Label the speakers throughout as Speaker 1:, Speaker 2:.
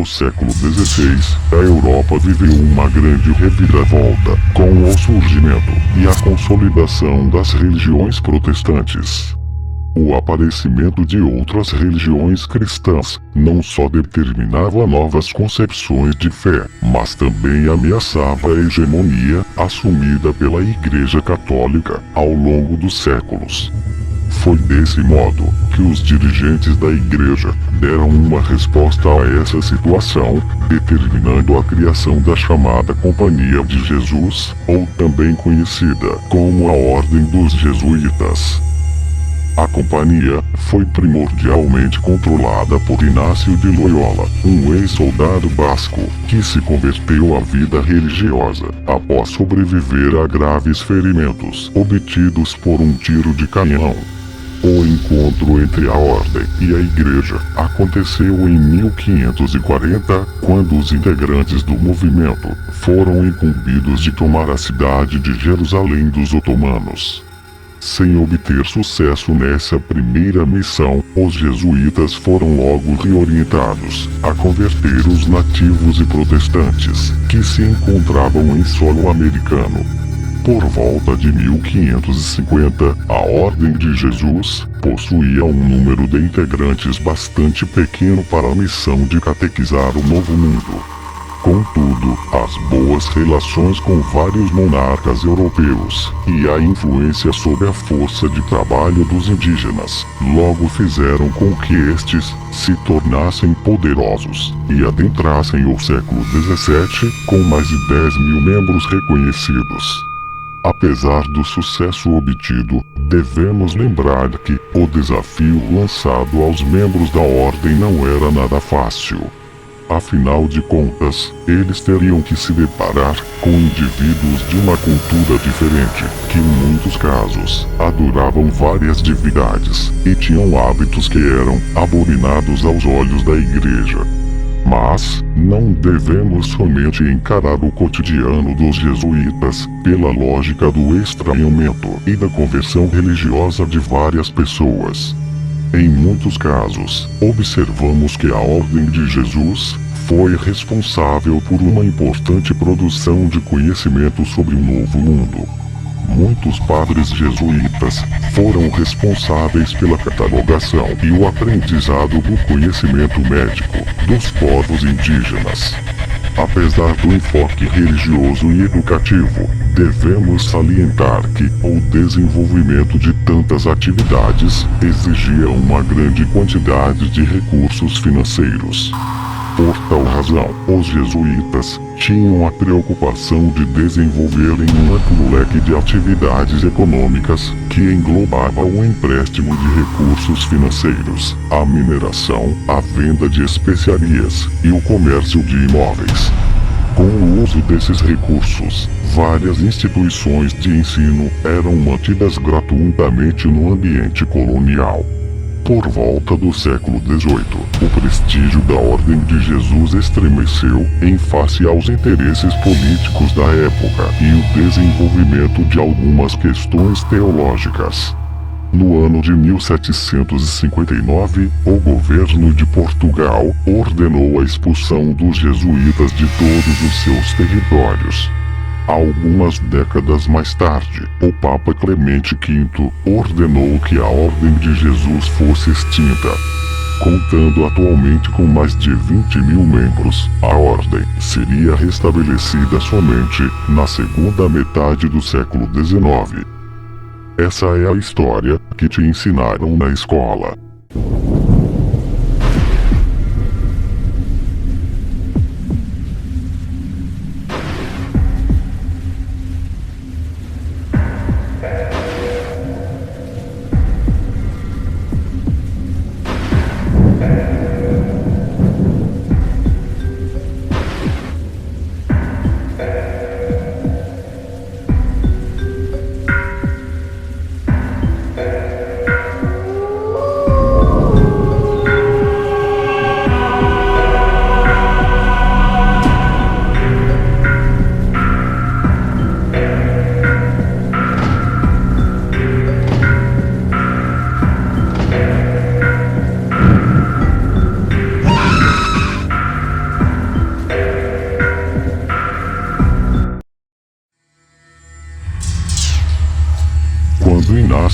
Speaker 1: No século XVI, a Europa viveu uma grande reviravolta, com o surgimento e a consolidação das religiões protestantes. O aparecimento de outras religiões cristãs não só determinava novas concepções de fé, mas também ameaçava a hegemonia assumida pela Igreja Católica ao longo dos séculos. Foi desse modo que os dirigentes da Igreja deram uma resposta a essa situação, determinando a criação da chamada Companhia de Jesus, ou também conhecida como a Ordem dos Jesuítas. A companhia foi primordialmente controlada por Inácio de Loyola, um ex-soldado basco, que se converteu à vida religiosa, após sobreviver a graves ferimentos obtidos por um tiro de canhão. O encontro entre a Ordem e a Igreja aconteceu em 1540, quando os integrantes do movimento foram incumbidos de tomar a cidade de Jerusalém dos otomanos. Sem obter sucesso nessa primeira missão, os jesuítas foram logo reorientados a converter os nativos e protestantes que se encontravam em solo americano. Por volta de 1550, a Ordem de Jesus possuía um número de integrantes bastante pequeno para a missão de catequizar o Novo Mundo. Contudo, as boas relações com vários monarcas europeus e a influência sobre a força de trabalho dos indígenas logo fizeram com que estes se tornassem poderosos e adentrassem o século XVII com mais de 10 mil membros reconhecidos. Apesar do sucesso obtido, devemos lembrar que o desafio lançado aos membros da Ordem não era nada fácil. Afinal de contas, eles teriam que se deparar com indivíduos de uma cultura diferente, que em muitos casos adoravam várias divindades e tinham hábitos que eram abominados aos olhos da Igreja. Mas não devemos somente encarar o cotidiano dos jesuítas pela lógica do estranhamento e da conversão religiosa de várias pessoas. Em muitos casos, observamos que a Ordem de Jesus foi responsável por uma importante produção de conhecimento sobre o Novo Mundo. Muitos padres jesuítas foram responsáveis pela catalogação e o aprendizado do conhecimento médico dos povos indígenas. Apesar do enfoque religioso e educativo, devemos salientar que o desenvolvimento de tantas atividades exigia uma grande quantidade de recursos financeiros. Por tal razão, os jesuítas tinham a preocupação de desenvolverem um amplo leque de atividades econômicas que englobava o empréstimo de recursos financeiros, a mineração, a venda de especiarias e o comércio de imóveis. Com o uso desses recursos, várias instituições de ensino eram mantidas gratuitamente no ambiente colonial. Por volta do século XVIII, o prestígio da Ordem de Jesus estremeceu em face aos interesses políticos da época e o desenvolvimento de algumas questões teológicas. No ano de 1759, o governo de Portugal ordenou a expulsão dos jesuítas de todos os seus territórios. Algumas décadas mais tarde, o Papa Clemente V ordenou que a Ordem de Jesus fosse extinta. Contando atualmente com mais de 20 mil membros, a Ordem seria restabelecida somente na segunda metade do século XIX. Essa é a história que te ensinaram na escola.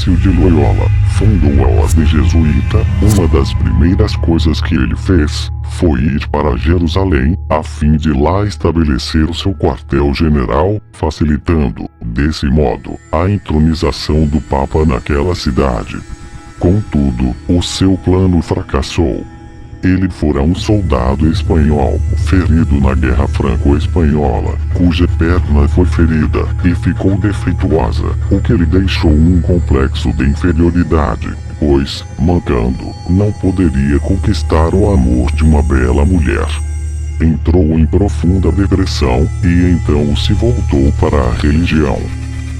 Speaker 1: Inácio de Loyola fundou a Ordem Jesuíta, uma das primeiras coisas que ele fez foi ir para Jerusalém, a fim de lá estabelecer o seu quartel-general, facilitando, desse modo, a entronização do Papa naquela cidade. Contudo, o seu plano fracassou. Ele fora um soldado espanhol, ferido na Guerra Franco-Espanhola, cuja perna foi ferida e ficou defeituosa, o que lhe deixou um complexo de inferioridade, pois, mancando, não poderia conquistar o amor de uma bela mulher. Entrou em profunda depressão e então se voltou para a religião.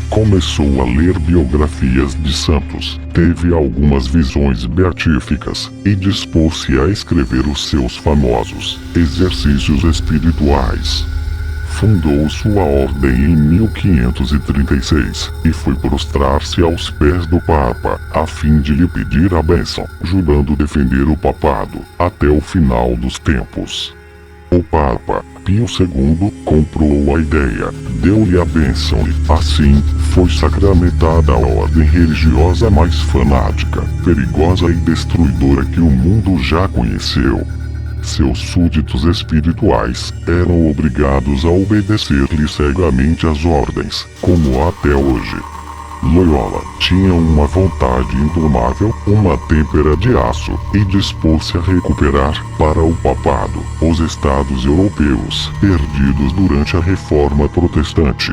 Speaker 1: Começou a ler biografias de santos, teve algumas visões beatíficas e dispôs-se a escrever os seus famosos exercícios espirituais. Fundou sua ordem em 1536 e foi prostrar-se aos pés do Papa, a fim de lhe pedir a bênção, jurando defender o papado até o final dos tempos. O Papa Pio II comprou a ideia, deu-lhe a bênção e, assim, foi sacramentada a ordem religiosa mais fanática, perigosa e destruidora que o mundo já conheceu. Seus súditos espirituais eram obrigados a obedecer-lhe cegamente às ordens, como até hoje. Loyola tinha uma vontade indomável, uma têmpera de aço, e dispôs-se a recuperar, para o papado, os estados europeus, perdidos durante a Reforma Protestante.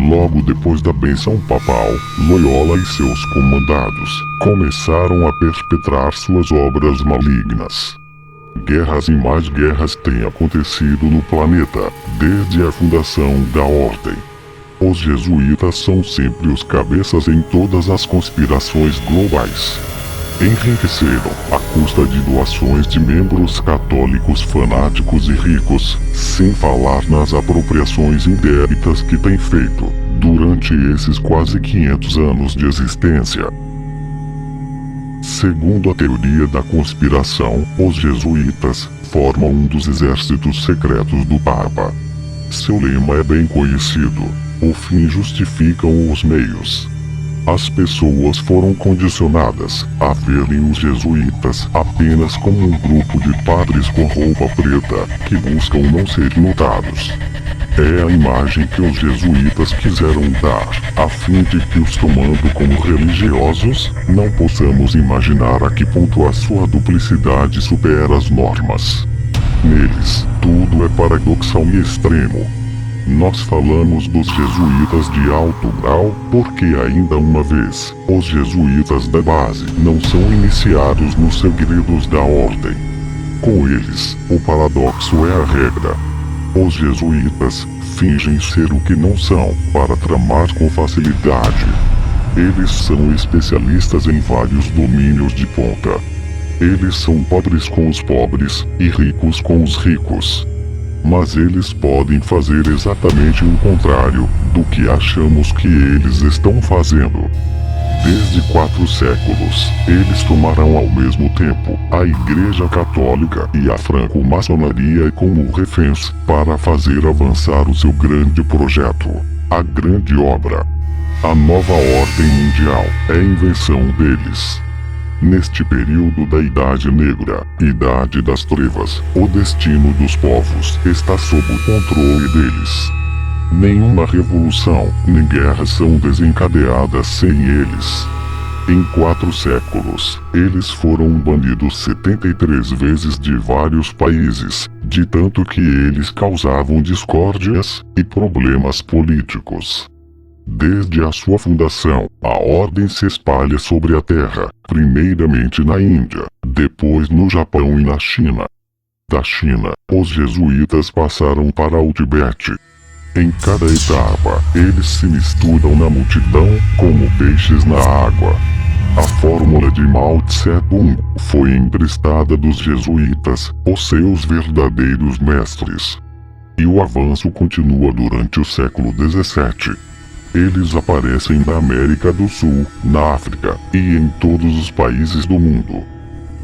Speaker 1: Logo depois da bênção papal, Loyola e seus comandados começaram a perpetrar suas obras malignas. Guerras e mais guerras têm acontecido no planeta, desde a fundação da Ordem. Os jesuítas são sempre os cabeças em todas as conspirações globais. Enriqueceram à custa de doações de membros católicos fanáticos e ricos, sem falar nas apropriações indébitas que têm feito durante esses quase 500 anos de existência. Segundo a teoria da conspiração, os jesuítas formam um dos exércitos secretos do Papa. Seu lema é bem conhecido: o fim justificam os meios. As pessoas foram condicionadas a verem os jesuítas apenas como um grupo de padres com roupa preta que buscam não ser notados. É a imagem que os jesuítas quiseram dar, a fim de que, os tomando como religiosos, não possamos imaginar a que ponto a sua duplicidade supera as normas. Neles, tudo é paradoxal e extremo. Nós falamos dos jesuítas de alto grau porque, ainda uma vez, os jesuítas da base não são iniciados nos segredos da ordem. Com eles, o paradoxo é a regra. Os jesuítas fingem ser o que não são para tramar com facilidade. Eles são especialistas em vários domínios de ponta. Eles são pobres com os pobres e ricos com os ricos. Mas eles podem fazer exatamente o contrário do que achamos que eles estão fazendo. Desde 4 séculos, eles tomarão ao mesmo tempo a Igreja Católica e a franco-maçonaria como reféns para fazer avançar o seu grande projeto, a grande obra. A nova ordem mundial é a invenção deles. Neste período da Idade Negra, Idade das Trevas, o destino dos povos está sob o controle deles. Nenhuma revolução nem guerra são desencadeadas sem eles. Em 4 séculos, eles foram banidos 73 vezes de vários países, de tanto que eles causavam discórdias e problemas políticos. Desde a sua fundação, a ordem se espalha sobre a Terra, primeiramente na Índia, depois no Japão e na China. Da China, os jesuítas passaram para o Tibete. Em cada etapa, eles se misturam na multidão como peixes na água. A fórmula de Mao Tse-tung foi emprestada dos jesuítas, os seus verdadeiros mestres. E o avanço continua durante o século XVII. Eles aparecem na América do Sul, na África e em todos os países do mundo.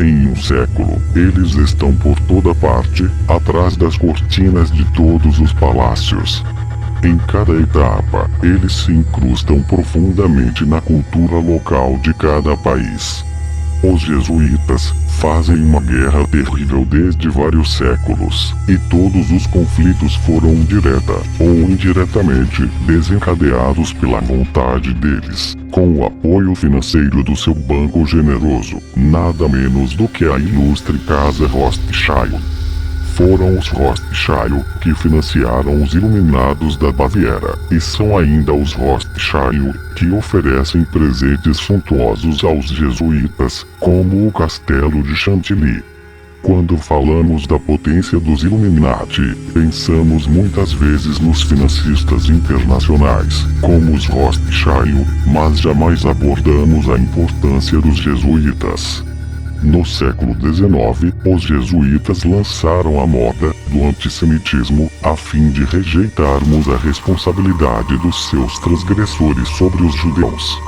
Speaker 1: Em um século, eles estão por toda parte, atrás das cortinas de todos os palácios. Em cada etapa, eles se incrustam profundamente na cultura local de cada país. Os jesuítas fazem uma guerra terrível desde vários séculos, e todos os conflitos foram direta ou indiretamente desencadeados pela vontade deles, com o apoio financeiro do seu banco generoso, nada menos do que a ilustre Casa Rothschild. Foram os Rothschild que financiaram os Iluminados da Baviera, e são ainda os Rothschild que oferecem presentes suntuosos aos jesuítas, como o Castelo de Chantilly. Quando falamos da potência dos Illuminati, pensamos muitas vezes nos financistas internacionais, como os Rothschild, mas jamais abordamos a importância dos jesuítas. No século XIX, os jesuítas lançaram a moda do antissemitismo a fim de rejeitarmos a responsabilidade dos seus transgressores sobre os judeus.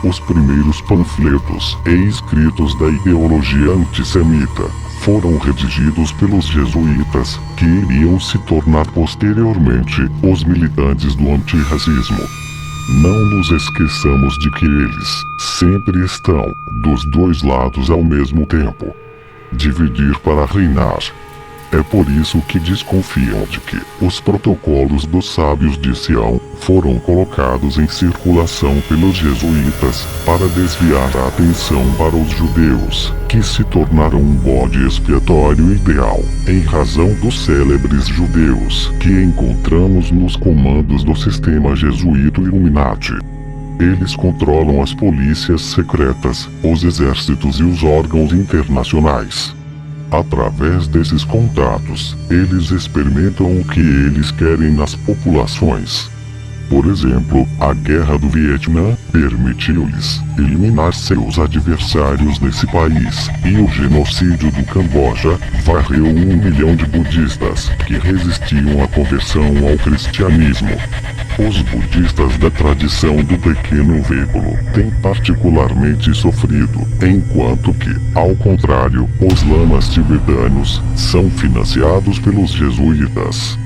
Speaker 1: Os primeiros panfletos e escritos da ideologia antissemita foram redigidos pelos jesuítas, que iriam se tornar posteriormente os militantes do antirracismo. Não nos esqueçamos de que eles sempre estão dos dois lados ao mesmo tempo. Dividir para reinar. É por isso que desconfiam de que os protocolos dos sábios de Sião foram colocados em circulação pelos jesuítas para desviar a atenção para os judeus, que se tornaram um bode expiatório ideal, em razão dos célebres judeus que encontramos nos comandos do sistema jesuíta Illuminati. Eles controlam as polícias secretas, os exércitos e os órgãos internacionais. Através desses contatos, eles experimentam o que eles querem nas populações. Por exemplo, a Guerra do Vietnã permitiu-lhes eliminar seus adversários nesse país, e o genocídio do Camboja varreu 1 milhão de budistas que resistiam à conversão ao cristianismo. Os budistas da tradição do pequeno veículo têm particularmente sofrido, enquanto que, ao contrário, os lamas tibetanos são financiados pelos jesuítas.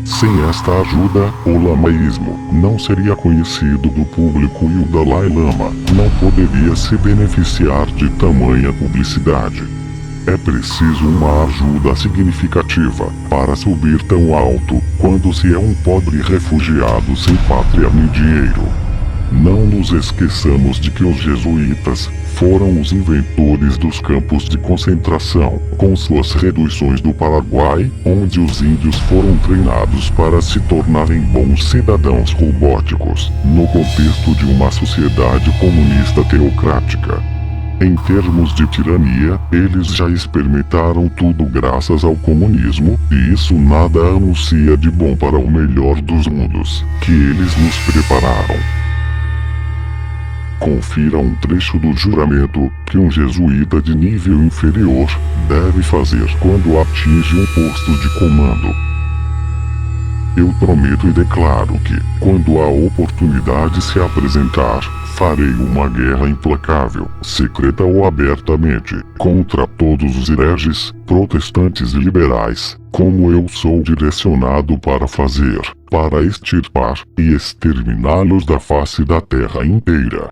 Speaker 1: Sem esta ajuda, o lamaísmo não seria conhecido do público e o Dalai Lama não poderia se beneficiar de tamanha publicidade. É preciso uma ajuda significativa para subir tão alto quando se é um pobre refugiado sem pátria nem dinheiro. Não nos esqueçamos de que os jesuítas foram os inventores dos campos de concentração, com suas reduções do Paraguai, onde os índios foram treinados para se tornarem bons cidadãos robóticos, no contexto de uma sociedade comunista teocrática. Em termos de tirania, eles já experimentaram tudo graças ao comunismo, e isso nada anuncia de bom para o melhor dos mundos, que eles nos prepararam. Confira um trecho do juramento que um jesuíta de nível inferior deve fazer quando atinge um posto de comando. Eu prometo e declaro que, quando a oportunidade se apresentar, farei uma guerra implacável, secreta ou abertamente, contra todos os hereges, protestantes e liberais, como eu sou direcionado para fazer, para extirpar e exterminá-los da face da terra inteira.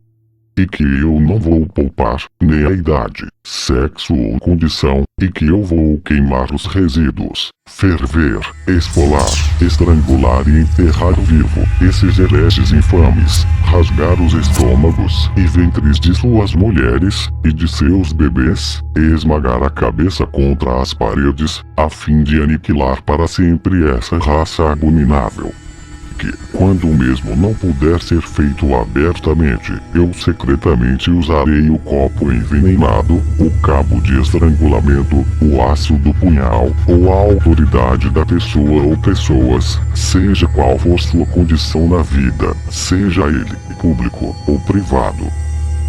Speaker 1: E que eu não vou poupar nem a idade, sexo ou condição, e que eu vou queimar os resíduos, ferver, esfolar, estrangular e enterrar vivo esses hereges infames, rasgar os estômagos e ventres de suas mulheres e de seus bebês, e esmagar a cabeça contra as paredes, a fim de aniquilar para sempre essa raça abominável. Que, quando o mesmo não puder ser feito abertamente, eu secretamente usarei o copo envenenado, o cabo de estrangulamento, o aço do punhal, ou a autoridade da pessoa ou pessoas, seja qual for sua condição na vida, seja ele público ou privado.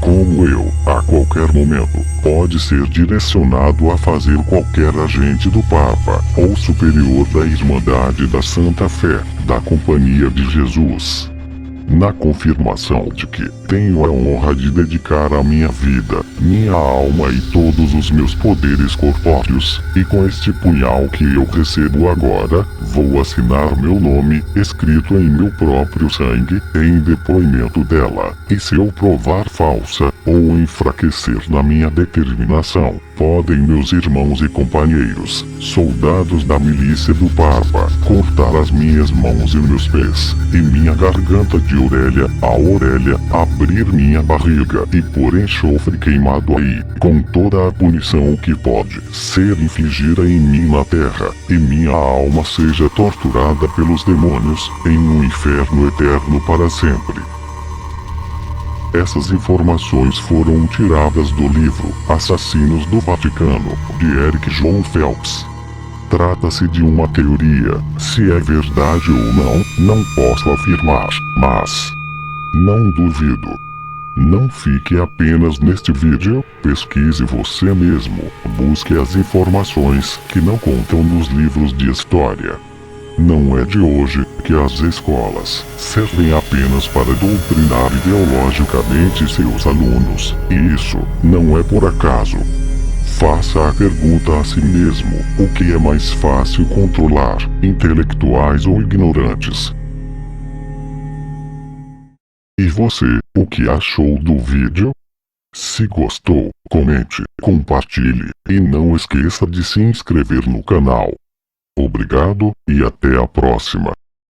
Speaker 1: Como eu, a qualquer momento, pode ser direcionado a fazer qualquer agente do Papa, ou superior da Irmandade da Santa Fé, da Companhia de Jesus. Na confirmação de que tenho a honra de dedicar a minha vida, minha alma e todos os meus poderes corpóreos, e com este punhal que eu recebo agora, Vou assinar meu nome, escrito em meu próprio sangue, em depoimento dela. E se eu provar falsa, ou enfraquecer na minha determinação, podem meus irmãos e companheiros, soldados da milícia do Parpa, cortar as minhas mãos e meus pés, e minha garganta de orelha a orelha, abrir minha barriga e pôr enxofre queimado aí, com toda a punição que pode ser infligida em mim na terra, e minha alma seja torturada pelos demônios, em um inferno eterno para sempre. Essas informações foram tiradas do livro Assassinos do Vaticano, de Eric John Phelps. Trata-se de uma teoria. Se é verdade ou não posso afirmar, mas não duvido. Não fique apenas neste vídeo, pesquise você mesmo, busque as informações que não contam nos livros de história. Não é de hoje que as escolas servem apenas para doutrinar ideologicamente seus alunos, e isso não é por acaso. Faça a pergunta a si mesmo: o que é mais fácil controlar, intelectuais ou ignorantes? E você, o que achou do vídeo? Se gostou, comente, compartilhe, e não esqueça de se inscrever no canal. Obrigado, e até a próxima.